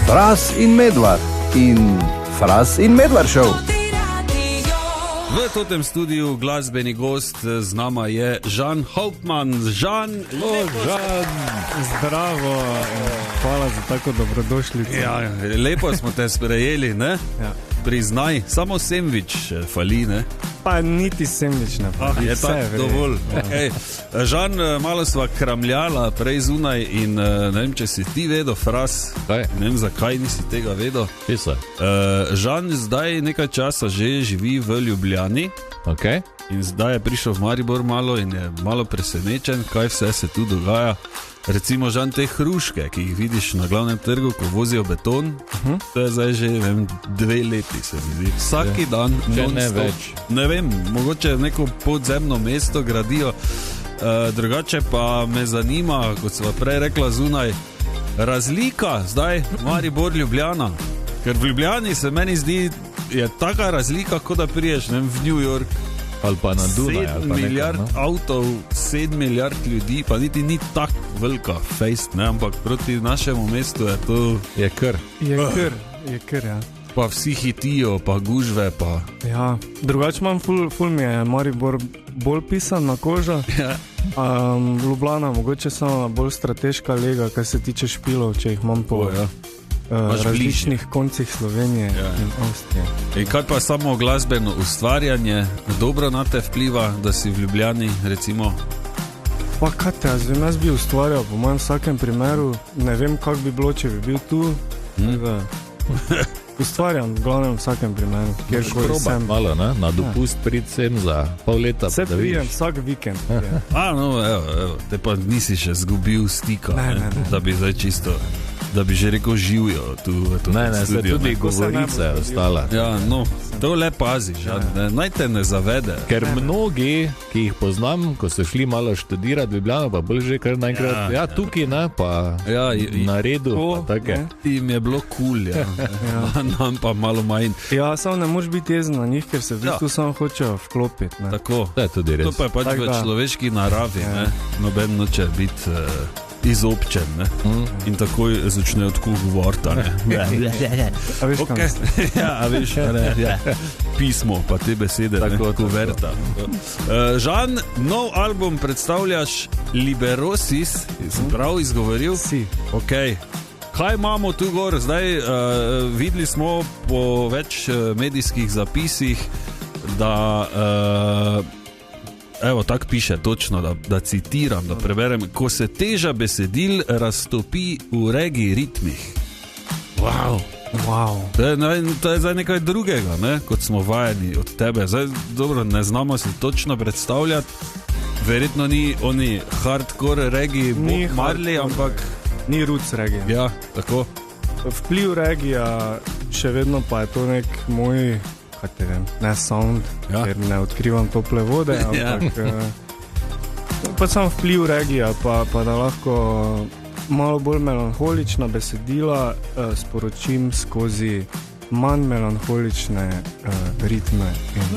Fras in Medvard in Fras in Medvard show. V totem studiu glasbeni gost z nama je Žan Hauptmann. Žan, zdravo, hvala za tako dobrodošlico. Ja, lepo smo te sprejeli, ne? Ja. Priznaj, samo sendvič fali, ne? Pa niti sendvič ne fali. Je tako dovolj. Ja. Okay. Žan, malo sva kramljala prej zunaj in ne vem, če si ti vedel, Fras, ne vem, zakaj nisi tega vedel. Žan zdaj nekaj časa že živi v Ljubljani. Okay. In zdaj je prišel v Maribor malo in je malo presenečen, kaj vse se tu dogaja. Recimo, Žan, te hruške, ki jih vidiš na glavnem trgu, ko vozijo beton, to je zdaj že, vem, 2 leti se mi zdi. Vsaki dan, ne več. Ne vem, mogoče neko podzemno mesto gradijo. Drugače pa me zanima, kot sva prej rekla zunaj, razlika zdaj Maribor Ljubljana. Ker v Ljubljani se meni zdi, je taka razlika, kot da priješ, ne vem, v New York. Ali pa na Dunaj. 7 milijard avtov, 7 milijard ljudi, pa niti ni tak velika fejst, ne, ampak proti našemu mestu je to... Je kar, ja. Pa vsi hitijo, pa gužve, pa... Ja, drugače imam ful mi je Maribor bolj pisan na kožo. Ja. Ljubljana mogoče samo bolj strateška lega, kar se tiče špilov, če jih imam po... različnih koncih Slovenije in Avstrije. In kaj pa samo glasbeno ustvarjanje dobro na te vpliva, da si v Ljubljani, recimo? Pa kaj te, jaz bi ustvarjal po mojem vsakem primeru, ne vem, kak bi bilo, če bi bil tu. Ustvarjam v glavnem vsakem primeru, kjerkoli sem. Malo, ne? Na dopust prid sem za pol leta. Se prijem vsak vikend. No, evo, te pa nisi še zgubil stika, ne. Da bi zdaj čisto... Da bi že rekel živijo tu v to studio. Tudi govorica je ostala. Ja, no, to le pazi, Žan, naj te ne zavede. Ker mnogi, ki jih poznam, ko so šli malo študirati v Ljubljano, pa bolj že kar naenkrat, tukaj, ne, pa na redu, pa take. Im je bilo cool, nam pa malo manj. Ja, samo ne moraš biti jezen na njih, ker se v bistvu samo hočejo vklopiti, ne. Tako, to je tudi res. To pa je pač v človeški naravi, ne, noben noče biti... izobčen, ne? In takoj začnejo tako govoriti, ne? A veš, kam ste? A veš, pismo, pa te besede, tako kuverta. Žan, nov album predstavljaš Liberosis, sem prav izgovoril? Si. Ok. Kaj imamo tu gor? Zdaj videli smo po več medijskih zapisih, da... Evo, tak piše točno, da citiram, da preberem. Ko se teža besedil raztopi v reggae ritmih. Wow. To je zdaj nekaj drugega, ne? Kot smo vajeni od tebe. Zdaj, dobro, ne znamo si točno predstavljati. Verjetno ni oni hardcore reggae Bob Marley, ampak... Ni roots reggae. Ja, tako. Vpliv reggae, še vedno pa je to nek moj... kaj te vem, ne sound, ker ne odkrivam tople vode, ampak pa sam vpliv regija, pa da lahko malo bolj melanholična besedila sporočim skozi manj melanholične ritme in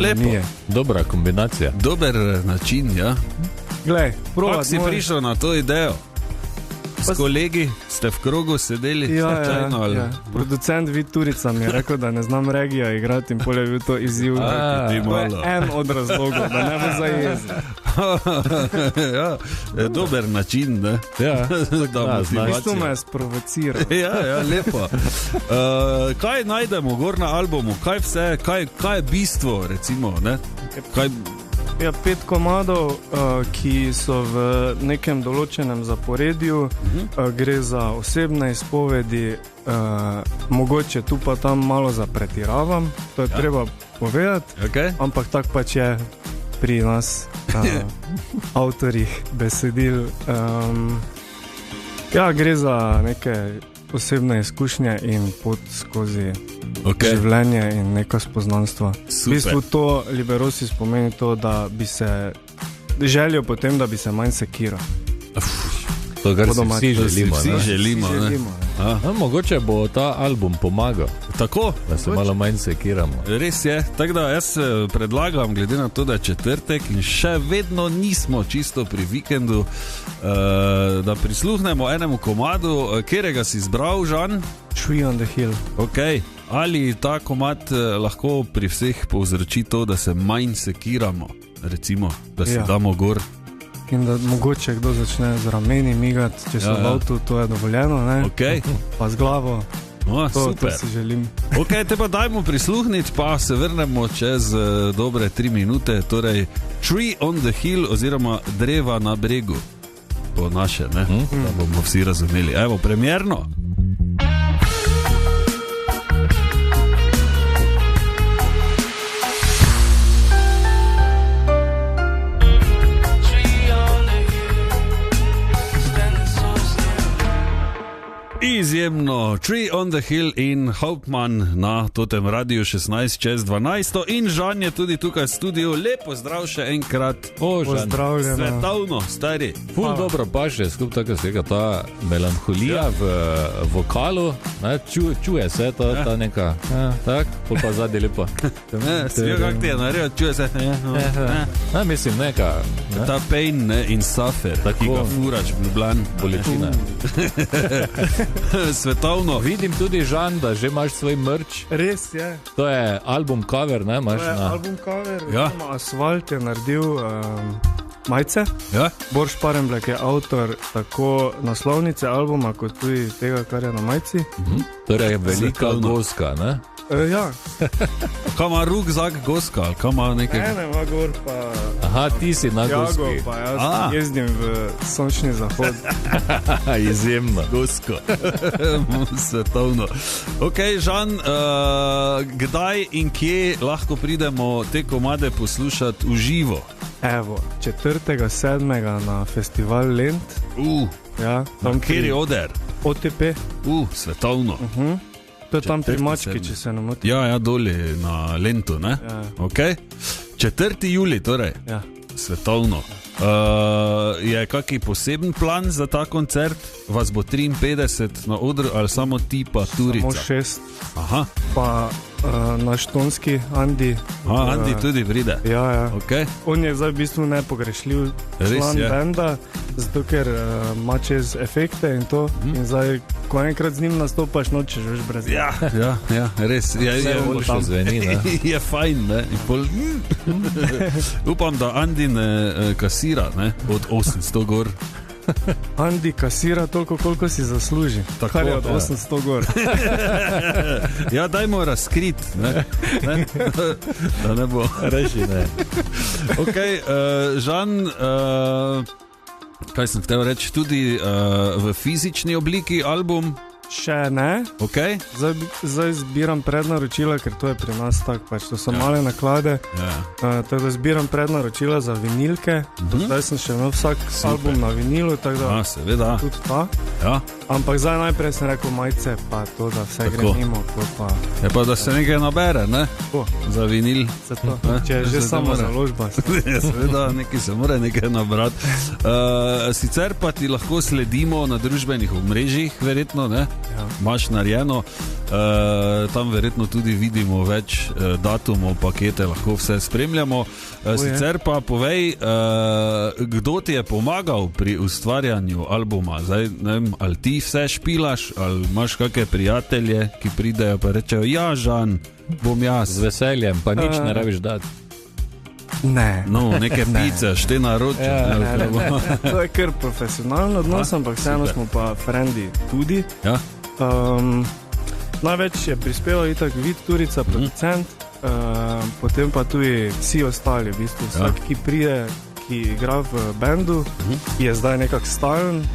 lepo. Dobra kombinacija. Dober način, ja. Glej, kako si prišel na to idejo? S kolegi ste v krogu sedeli slučajno? Ja. Producent Vid Turica mi je rekel, da ne znam regija igrati in pol je bil to izziv. To je en od razlogov, da ne bo zajezen. Dober način, ne? Ja, isto me je sprovociral. Ja, lepo. Kaj najdemo gor na albumu? Kaj vse, kaj je bistvo, recimo, ne? Kaj... Ja, 5 komadov, ki so v nekem določenem zaporedju, gre za osebne izpovedi, mogoče tu pa tam malo zapretiravam, to je treba povedati, ampak tak pač je pri nas avtorjih besedil. Gre za neke osebne izkušnje in pot skozi življenje in neko spoznanstvo. V bistvu to Liberosis pomeni to, da bi se želel potem, da bi se manj sekiral. To, kar si želimo. Mogoče bo ta album pomagal. Tako? Da se malo manj sekiramo. Res je. Tako da jaz predlagam, glede na to, da je četrtek in še vedno nismo čisto pri vikendu, da prisluhnemo enemu komadu, kjerega si izbral, Žan? Tree on the Hill. Ok. Ali ta komad lahko pri vseh povzroči to, da se manj sekiramo? Recimo, da se damo gor. In da mogoče kdo začne z rameni migati, če so v avtu, to je dovoljeno, ne? Okay. Pa z glavo. Super. To si želim. Ok, te pa dajmo prisluhniti, pa se vrnemo čez dobre 3 minute. Torej, Tree on the Hill oziroma Dreva na bregu. Po naše, ne? Da bomo vsi razumeli. Evo, premierno. Izjemno, Tree on the Hill in Hauptmann na totem radiju 16 čez 12. In Žan je tudi tukaj v studiu. Lepo zdrav še enkrat. Pozdravljeno. Svetovno, stari. Ful dobro pa še, skup tako svega ta melanholija v vokalu. Čuje se ta neka, tak, pol pa zadnji lepo. Svijo kak ti je naredil, čuje se. Mislim neka. Ta pain in suffer, ki ga furač v Ljubljani. Bolečina. Svetovno. Vidim tudi, Žan, da že imaš svoj merch. Res je. To je album cover, ne? To je album cover. Asfalt je naredil majice. Borš Parenblek je avtor tako naslovnice albuma, kot tudi tega, kar je na majici. Torej je velika goska, ne? Ja. Kaj ima rukzak goska? Kaj ima nekaj? Ne, ima gor pa... Aha, ti si na goski. Jago, pa jaz jezdim v sončni zahod. Izjemno. Gosko. Svetovno. Ok, Žan, kdaj in kje lahko pridemo te komade poslušati v živo? Evo, 4.7. na festival Lent. Ja, tam kjer je oder? OTP. Svetovno. To je tam pri Mački, če se ne motim. Ja, doli na Lentu, ne? Ja. Ok. 4. juli, torej. Ja. Svetovno. Je kaký poseben plan za ta koncert? Vas bo 53 na odru ali samo ti pa Turica? Samo 6. Aha. Pa naš tonski Andi. Andi tudi pride? Ja. Okay. On je zdaj v bistvu nepogrešljiv član benda, zato ker ima čez efekte in to. In zdaj, ko enkrat z njim nastopaš, nočeš več brez njega. Ja, res. Vse boljše zveni, ne? Je fajn, ne? Upam, da Andi ne kasira, ne? Od 800 gor. Andi kasira toliko, koliko si zasluži. Tako, kar je od 800 gor. Ja, dajmo razkriti, ne? Da ne bo. Reži, ne. Ok, Žan, kaj sem hotel reči, tudi v fizični obliki album? Še ne. Okay. Zdaj zbiram prednaročila, ker to je pri nas tako, pač to so male naklade. Tako da zbiram prednaročila za vinilke. Zdaj sem še imel vsak album na vinilu, tako da seveda. Tudi ta. Ampak zdaj najprej sem rekel majice, pa to, da vse gre mimo. Je pa, da se nekaj nabere, ne? Za vinil. Če je že samo založba. Seveda, nekaj se mora nekaj nabrati. Sicer pa ti lahko sledimo na družbenih omrežjih, verjetno, ne? Imaš narejeno, tam verjetno tudi vidimo več datumov, pakete, lahko vse spremljamo. Sicer pa povej, kdo ti je pomagal pri ustvarjanju albuma? Zdaj, ne vem, ali ti vse špilaš, ali imaš kakšne prijatelje, ki pridejo pa rečejo, ja, Žan, bom jaz. Z veseljem, pa nič ne rabiš dati. Ne. No, neke pice, šte naroče. To je kar profesionalno odnos, ampak vseeno smo pa frendi tudi. Največ je prispeval itak Vid Turica, producent, potem pa tudi vsi ostali, v bistvu vsak, ki pride, ki igra v bendu, je zdaj nekak stalen,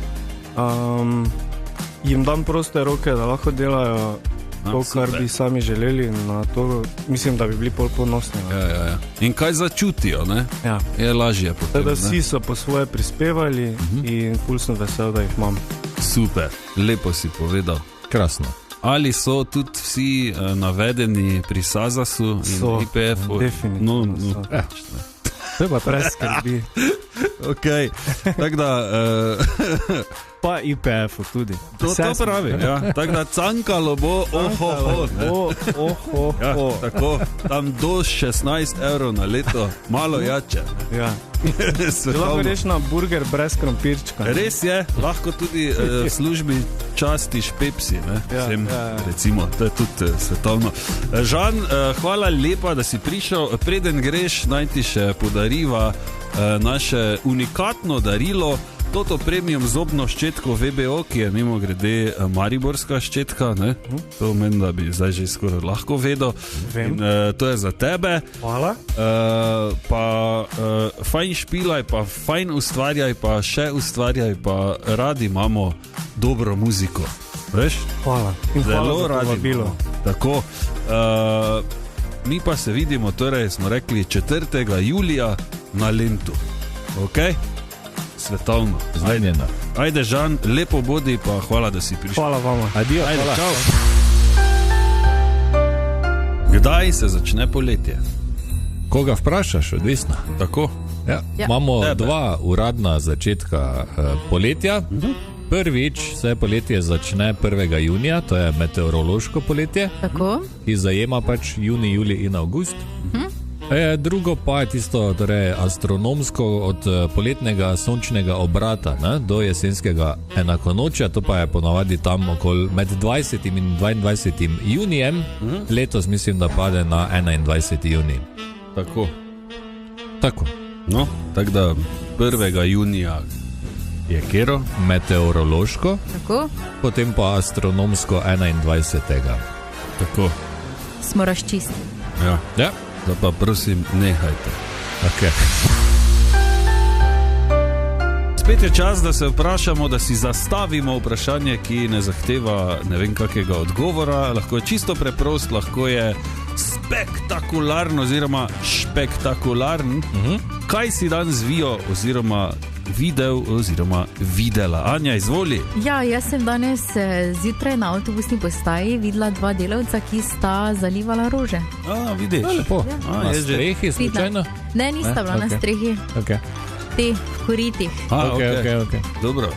jim dam proste roke, da lahko delajo to, kar bi sami želeli, na to mislim, da bi bili pol ponosni. In kaj začutijo, ne? Je lažje potem, ne? Vsi so po svoje prispevali in ful sem vesel, da jih imam. Super, lepo si povedal. Krasno. Ali so tudi vsi navedeni pri Sazasu in IPF-u? Definitivno so. To je pa preskrbi. Ok, tako da Pa IPF-u tudi. To pravi, ja. Tako da cankalo bo, ja, tako, tam do 16 € na leto, malo jače. Ja. Lahko reš na burger brez krompirčka. Res je, lahko tudi v službi častiš Pepsi, ne? Vsem, recimo, to je tudi svetovno. Žan, hvala lepa, da si prišel. Preden greš, naj ti še podariva naše unikatno darilo, toto premium zobno ščetko VBO, ki je mimo grede mariborska ščetka, ne? To meni, da bi zdaj že skoraj lahko vedel. In, to je za tebe. Hvala. Fajn špilaj, pa fajn ustvarjaj, pa še ustvarjaj, pa radi imamo dobro muziko. Veš? Hvala. In zelo hvala radi bilo. Tako. Mi pa se vidimo, torej smo rekli 4. julija na Lentu. Ok? Svetovno. Znajnjeno. Ajde, Žan, lepo bodi, pa hvala, da si prišel. Hvala vama. Adijo, ajde, hvala. Čau. Kdaj se začne poletje? Koga vprašaš, odvisno. Tako? Ja. Imamo dva uradna začetka poletja. Prvič se poletje začne 1. junija, to je meteorološko poletje, ki zajema pač junij, julij in avgust. Drugo pa je tisto, torej astronomsko od poletnega sončnega obrata, ne, do jesenskega enakonočja, to pa je ponavadi tam okoli med 20. in 22. junijem, letos mislim, da pade na 21. junij. Tako. No, tako da 1. junija je kero? Meteorološko, tako. Potem pa astronomsko 21. Tako. Smo razčistili. Ja. Da pa prosim, nehajte. Okay. Spet je čas, da se vprašamo, da si zastavimo vprašanje, ki ne zahteva ne vem kakega odgovora. Lahko je čisto preprost, lahko je spektakularno oziroma špektakularn. Kaj si danes vijo oziroma videl oziroma videla? Anja, izvoli. Ja, jaz sem danes zjutraj na avtobusni postaji videla dva delavca, ki sta zalivala rože. Vidiš. Lepo. Na strehi slučajno? Ne, nista bila na strehi. Okay. Te v koritih. Okay. Dobro.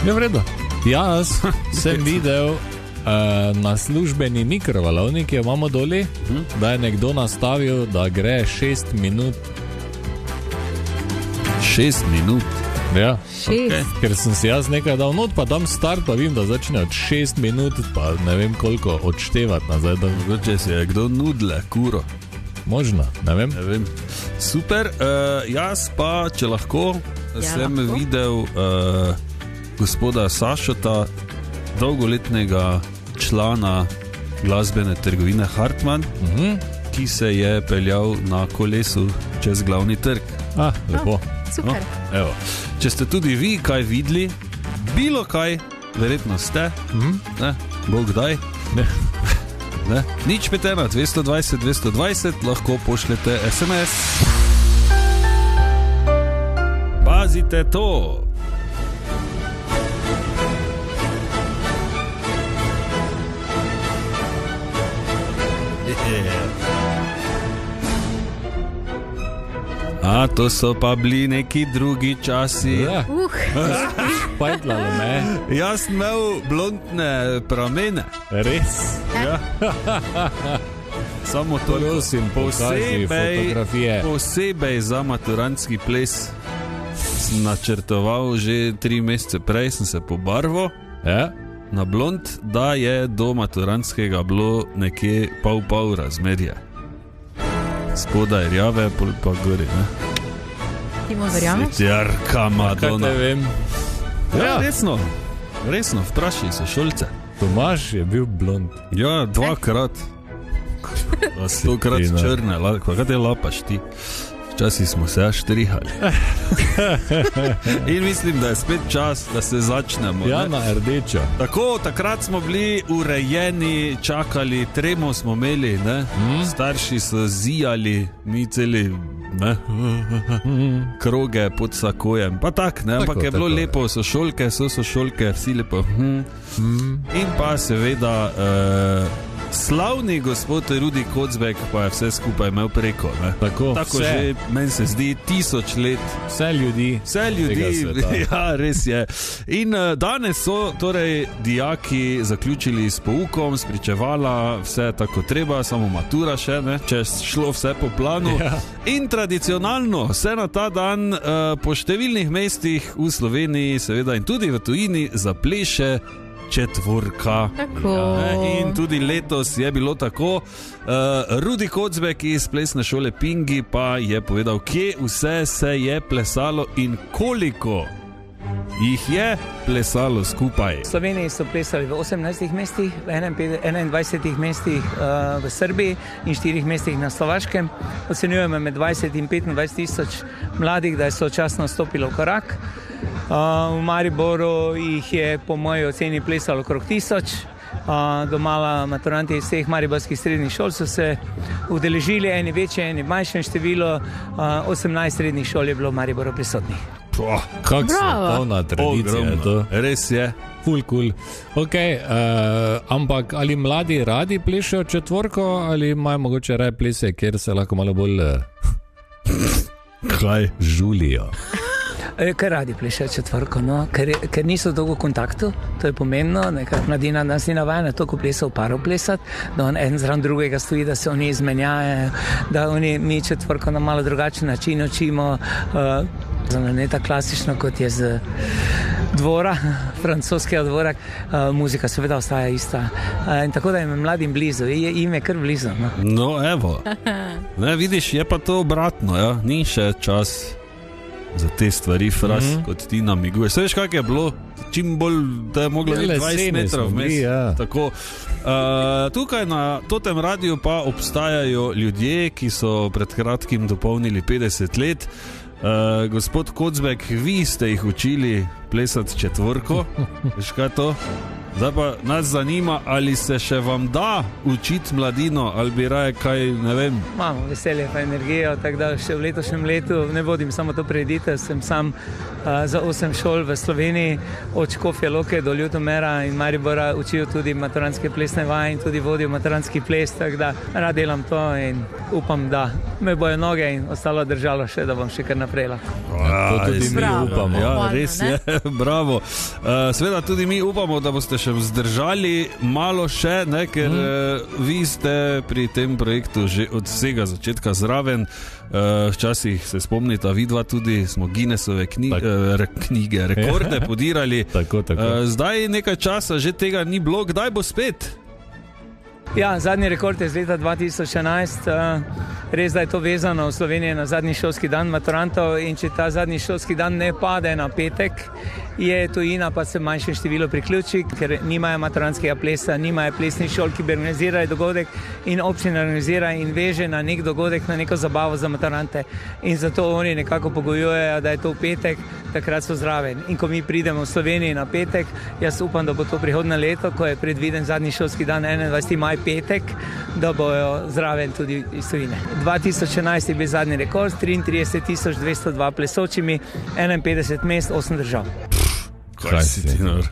Je v redu. Jaz sem videl na službeni mikrovalovnik, ki jo imamo doli, da je nekdo nastavil, da gre 6 minut. 6 minut? Ja. 6. Ker sem si jaz nekaj dal not, pa dam start, pa vim, da začne od 6 minut, pa ne vem koliko odštevati nazaj. Če si je kdo nudle, kuro. Možno, ne vem. Super, jaz pa, če lahko, sem videl gospoda Sašota, dolgoletnega člana glasbene trgovine Hartmann, ki se je peljal na kolesu čez glavni trg. Lepo. Super. Evo. Če ste tudi vi kaj videli, bilo kaj, verjetno ste, ne, bo kdaj, ne. Nič 5 220 220, lahko pošljete SMS. Pazite to! To so pa bili neki drugi časi. Pajdlalo me. Jaz sem imel blondne pramene. Res? Ja. Samo to posebej za maturantski ples sem načrtoval že 3 mesece prej, sem se pobarval na blond, da je do maturantskega bilo nekje pol razmerje. Spodaj rjave, pa gori, ne? Ti mu verjameš? Svetjarka Madonna. Ne vem. Resno, vprašaj se šolce. Tomaž je bil blond. Ja, 2-krat. 100-krat črne, kaj te lapaš ti? Včasih smo se štrihali. In mislim, da je spet čas, da se začnemo. Ja, na rdečo. Tako, takrat smo bili urejeni, čakali, tremo smo imeli, ne? Starši so zijali, mi celi kroge pod sakojem. Pa tak, ne? Ampak je bilo lepo, sošolke, vsi lepo. In pa seveda slavni gospod Rudi Kocbek pa je vse skupaj imel preko. Ne? Tako že, meni se zdi, 1000 let. Vse ljudi. Ja, res je. In danes so torej dijaki zaključili s poukom, spričevala, vse tako treba, samo matura še, ne? Če šlo vse po planu. Ja. In tradicionalno se na ta dan po številnih mestih v Sloveniji, seveda in tudi v tujini, zapleše četvorka. In tudi letos je bilo tako. Rudi Kocbek iz plesne šole Pingi pa je povedal, kje vse se je plesalo in koliko jih je plesalo skupaj. V Sloveniji so plesali v 18 mestih, v 21 mestih v Srbiji in 4 mestih na Slovaškem. Ocenjujemo med 20 in 25 tisoč mladih, da je sočasno stopilo v korak. V Mariboru jih je po moji oceni plesalo okrog 1000. Domala maturanti iz vseh mariborskih srednjih šol so se udeležili, eni večje, eni manjše število. 18 srednjih šol je bilo v Mariboru prisotnih. Kak svetovna tradicija to. Res je. Ful cool. Ampak ali mladi radi plešejo četvorko ali imajo mogoče raje plese, kjer se lahko malo bolj žulijo? Ker radi plešejo četvorko, no? ker niso dolgo v kontaktu, to je pomembno, nekak mladina nas ni navajena toliko plesov parov plesati, da on en zraven drugega stoji, da se oni izmenjajo, da mi četvorko na malo drugačen način učimo, ne tako klasično, kot je z dvora, francoskega dvora, muzika seveda ostaja ista. In tako da je mladim blizu, jim je kar blizu. No evo, ne, vidiš, je pa to obratno, ja? Ni še čas za te stvari, fras, kot ti namiguješ. Veš, kak je bilo? Čim bolj, da je moglo biti 20 metrov vmes. Ja. Tako. Tukaj na totem radiju pa obstajajo ljudje, ki so pred kratkim dopolnili 50 let. Gospod Kocbek, vi ste jih učili plesati četvorko. Veš, kaj to? Zdaj pa nas zanima, ali se še vam da učiti mladino, ali bi raje kaj, ne vem. Imamo veselje pa energijo, tako da še v letošnjem letu ne vodim samo to prireditev, sem sam za 8 šol v Sloveniji, od Škofje Loke do Ljutomera in Maribora učil tudi maturantske plesne vaje in tudi vodil maturantski ples, tako da rad delam to in upam, da me bojo noge in ostalo držalo še, da bom še kar naprej lahko. To tudi mi upamo. Ja, res je, bravo. Seveda tudi mi upamo, da boste še vzdržali malo še, ne, ker vi ste pri tem projektu že od vsega začetka zraven. Včasih se spomnite, vidva tudi smo Guinnessove knjige, rekorde podirali. Tako. Zdaj nekaj časa že tega ni bilo, kdaj bo spet? Ja, zadnji rekord je z leta 2011, res da je to vezano v Sloveniji na zadnji šolski dan maturantov in če ta zadnji šolski dan ne pade na petek, je tujina pa se manjše število priključi, ker nimajo maturantskega plesa, nimajo plesnih šol, ki bi organizirali dogodek in občina organizira in veže na nek dogodek, na neko zabavo za maturante in zato oni nekako pogojujejo, da je to v petek, takrat so zraven. In ko mi pridemo v Sloveniji na petek, jaz upam, da bo to prihodnje leto, ko je predviden zadnji šolski dan 21. maj petek, da bojo zraven tudi iz tujine. 2011 je bil zadnji rekord, 33.202 plesočimi, 51 mest, 8 držav. Kaj si ti nor?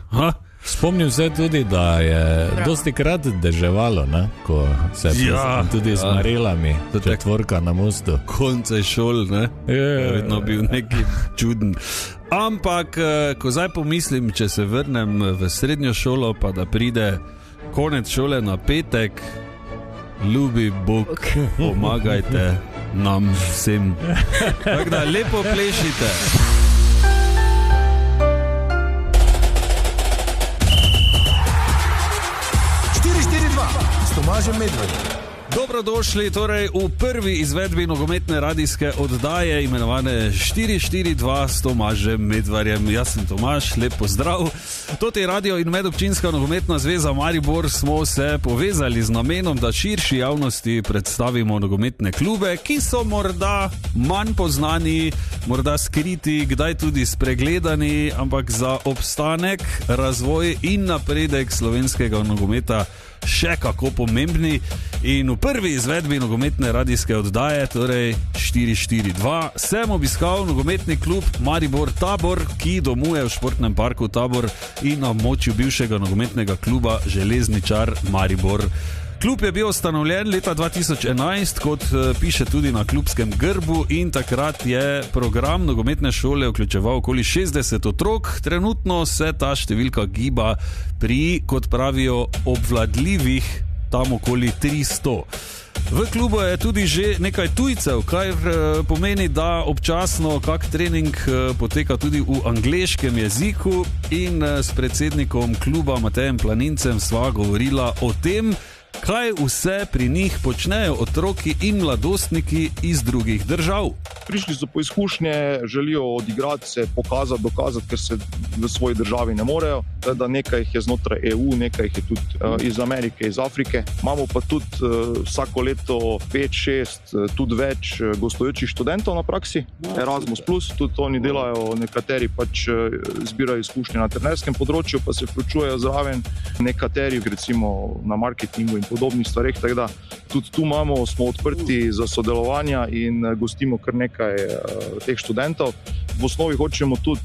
Spomnim se tudi, da je dosti krat deževalo, ne? Ko se je tudi z marelami, četvorka na mostu. Konce šol, ne? Je vedno bil neki čuden. Ampak, ko zdaj pomislim, če se vrnem v srednjo šolo, pa da pride konec šole na petek, ljubi Bog, pomagajte nam vsem. Tako da lepo plešite. Tomažem Medvedjem. Dobrodošli torej v prvi izvedbi nogometne radijske oddaje imenovane 442 s Tomažem Medvedjem. Jaz sem Tomaž, lep pozdrav. Toti radio in medobčinska nogometna zveza Maribor smo se povezali z namenom, da širši javnosti predstavimo nogometne klube, ki so morda manj poznani, morda skriti, kdaj tudi spregledani, ampak za obstanek, razvoj in napredek slovenskega nogometa še kako pomembni. In v prvi izvedbi nogometne radijske oddaje, torej 442, sem obiskal nogometni klub Maribor Tabor, ki domuje v športnem parku Tabor in na območju bivšega nogometnega kluba Železničar Maribor. Klub je bil ustanovljen leta 2011, kot piše tudi na klubskem grbu, in takrat je program nogometne šole vključeval okoli 60 otrok. Trenutno se ta številka giba pri, kot pravijo, obvladljivih tam okoli 300. V klubu je tudi že nekaj tujcev, kar pomeni, da občasno kak trening poteka tudi v angleškem jeziku, in s predsednikom kluba Matejem Planincem sva govorila o tem, kaj vse pri njih počnejo otroki in mladostniki iz drugih držav. Prišli so po izkušnje, želijo odigrati se, pokazati, dokazati, ker se v svoji državi ne morejo. Da nekaj jih je znotraj EU, nekaj jih je tudi iz Amerike, iz Afrike. Imamo pa tudi vsako leto 5-6, tudi več gostujočih študentov na praksi. Erasmus+, tudi oni delajo, nekateri pač zbirajo izkušnje na trenerskem področju, pa se vključujejo zraven, nekateri recimo na marketingu in podobnih stvareh, tako da tudi tu smo odprti za sodelovanja in gostimo kar nekaj teh študentov. V osnovi hočemo tudi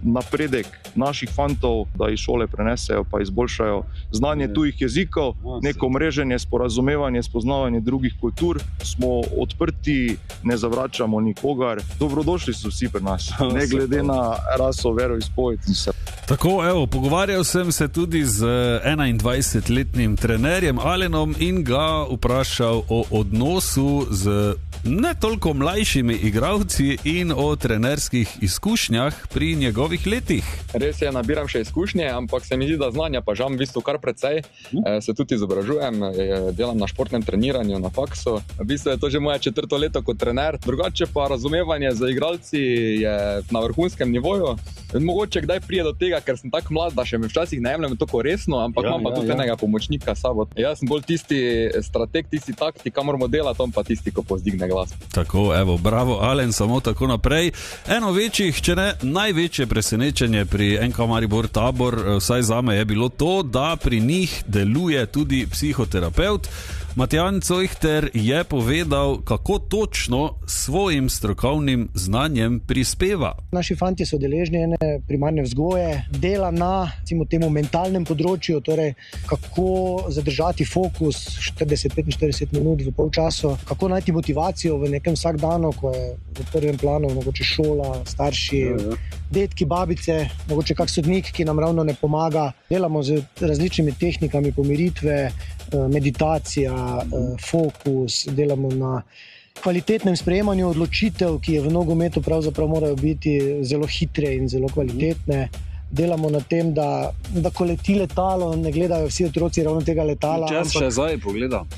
napredek naših fantov, da iz šole prenesejo pa izboljšajo znanje tujih jezikov, neko mreženje, sporazumevanje, spoznavanje drugih kultur. Smo odprti, ne zavračamo nikogar. Dobrodošli so vsi pri nas, ne glede na raso, veroizpoved in vse. Tako, evo, pogovarjal sem se tudi z 21-letnim trenerjem Alenom in ga vprašal o odnosu z ne toliko mlajšimi igralci in o trenerskih izkušnjah pri njegovih letih. Res je, nabiram še izkušnje, ampak se mi zdi, da znanja pa žal v bistvu kar precej. Se tudi izobražujem, delam na športnem treniranju na faksu. V bistvu je to že moje 4. leto kot trener. Drugače pa razumevanje za igralci je na vrhunskem nivoju. Mogoče kdaj prije do tega, ker sem tako mlad, da še me včasih ne jemljem tako resno, ampak imam pa tudi enega pomočnika s sabo. Jaz sem bolj tisti strateg, tisti taktik, kam moramo delati, on pa tisti, ko povzdigne glas. Tako, evo, bravo Alen, samo tako naprej. Eno večjih, če ne največje presenečenje pri NK Maribor Tabor, vsaj zame, je bilo to, da pri njih deluje tudi psihoterapeut. Matjan Cojhter je povedal, kako točno svojim strokovnim znanjem prispeva. Naši fantje so deležni ene primarne vzgoje, dela na temu mentalnem področju, torej kako zadržati fokus 40-45 minut v polčasu, kako najti motivacijo v nekem vsakdanu, ko je v prvem planu mogoče šola, starši, dedki, babice, mogoče kak sodnik, ki nam ravno ne pomaga. Delamo z različnimi tehnikami pomiritve, meditacija, fokus, delamo na kvalitetnem sprejemanju odločitev, ki je v nogometu pravzaprav morajo biti zelo hitre in zelo kvalitetne. Delamo na tem, da ko leti letalo, ne gledajo vsi otroci ravno tega letala. Čas še zdaj pogledam.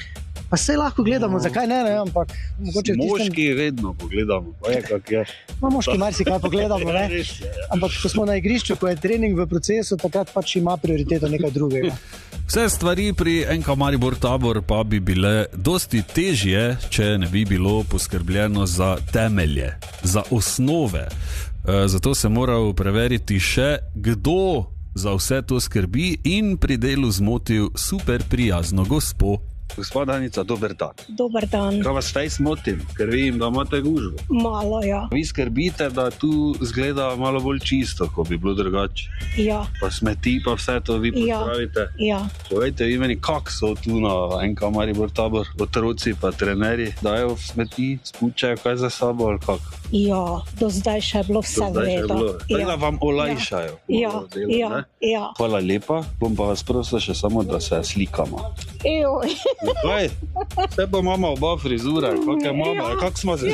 Pa se lahko gledamo, zakaj ne, ampak mogoče moški vedno pogledamo, pa je kak je. Moški marsikaj pogledamo, ne? Ampak ko smo na igrišču, ko je trening v procesu, takrat pač ima prioriteto nekaj drugega. Vse stvari pri NK Maribor Tabor pa bi bile dosti težje, če ne bi bilo poskrbljeno za temelje, za osnove. Zato se moral preveriti še, kdo za vse to skrbi, in pri delu zmotil super prijazno gospo. Gospa Danica, dober dan. Dober dan. Kaj vas fejs motim, ker vidim, da imate gužvo? Malo, ja. Vi skrbite, da tu zgleda malo bolj čisto, ko bi bilo drugače. Ja. Pa smeti, pa vse to vi popravite. Ja. Povejte vi meni, kak so tu na NK Maribor Tabor, otroci pa trenerji, dajo smeti, spučajo kaj za sabo ali kak? Ja, do zdaj še je bilo vse v redu. Tako da vam olajšajo. Ja. Hvala lepa, bom pa vas prosil še samo, da se slikamo. Kaj? Vse pa imamo oba frizura, kak je mama, kak smo se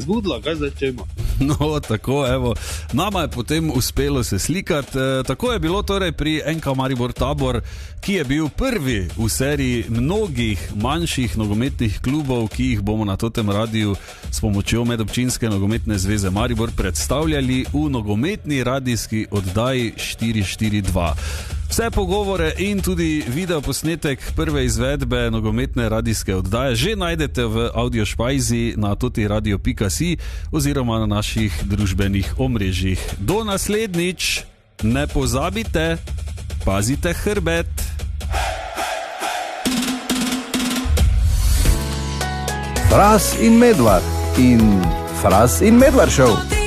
zbudila, kaj zdaj čemo? No, tako, evo, nama je potem uspelo se slikati. Tako je bilo torej pri NK Maribor Tabor, ki je bil prvi v seriji mnogih manjših nogometnih klubov, ki jih bomo na totem radiju s pomočjo Medobčinske nogometne zveze Maribor predstavljali v nogometni radijski oddaji 442. Vse pogovore in tudi videoposnetek prve izvedbe nogometne radijske oddaje že najdete v audiošpajzi na totiradio.si oziroma na naših družbenih omrežjih. Do naslednjič, ne pozabite, pazite hrbet. Fras in Medvard in Fras in Medvard Show.